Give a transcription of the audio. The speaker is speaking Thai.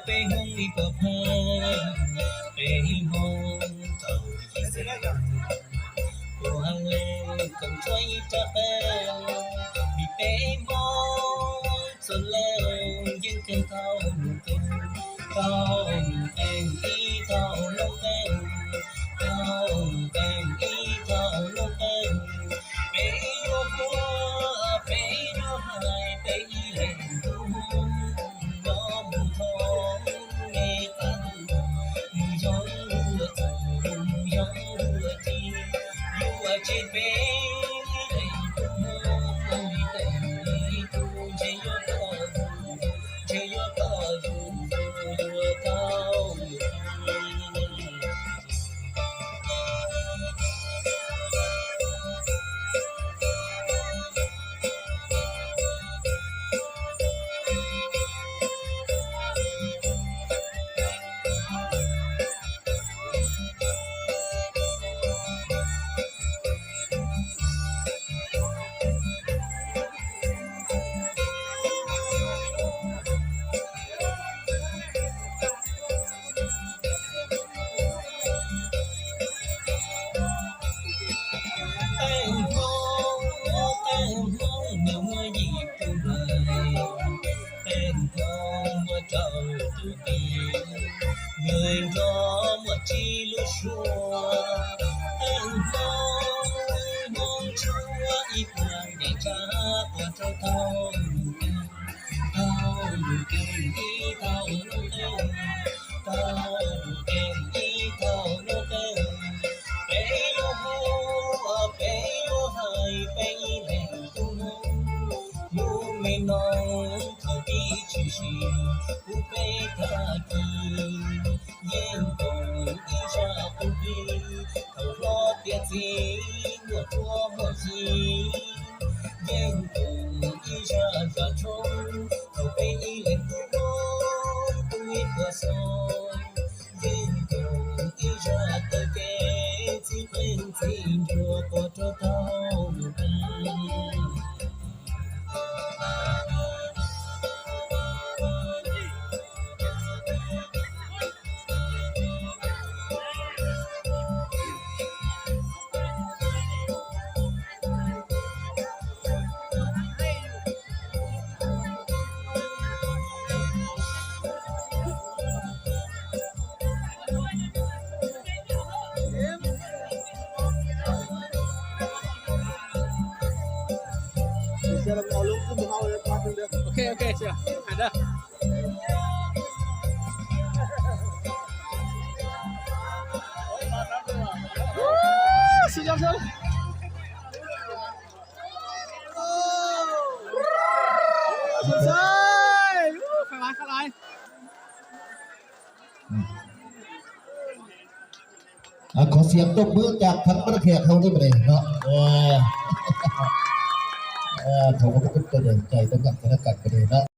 ไปห้องอีกบ่พอไปห้องเก่ายี่สิบตัวเล็กคำช่วยจะเป็นมีไปห้องจนแล้วยังเกินเท่าเป็นเท่าเป็นอีเท่าลงเป็นเท่าเป็นอีเท่าลงเป็นไปโยกัวไปโยหายไปเล่นดูน้องทองเมตันย้อนหัวใจย้อนหัวใจอยู่ว่าเจ็บเป็นเล่นดูเล่นดูเจียต่อเจียต่อดูเท่าngười đó một chi lúc xưa anh mong chúa ít nàng để cha của thâu thâu kèm đi thâu nô tên thâu kèm đi thâu nô tên bé yêu hô bé yêu hài bé lệ tu nô mình nói thâu đi chỉ xì u bé thà kỳ yên cùng đi ra công ty thầu lo tiệt gì mùa thua mùa gì yên cùng đi ra ra trốn thầu bay đi lên cuối tuổi của soi yên cùng đi ra tới kế chỉ bên tình chùa của cho thâu Oke oke siap ada. Siap siap. Selesai. Kalah. ขอเสียงตบมือจากทั้งประเทศเขาได้ไหมเนาะเขาก็เป็นตัวเด่นใจต้องการกันกันไปเลยนะ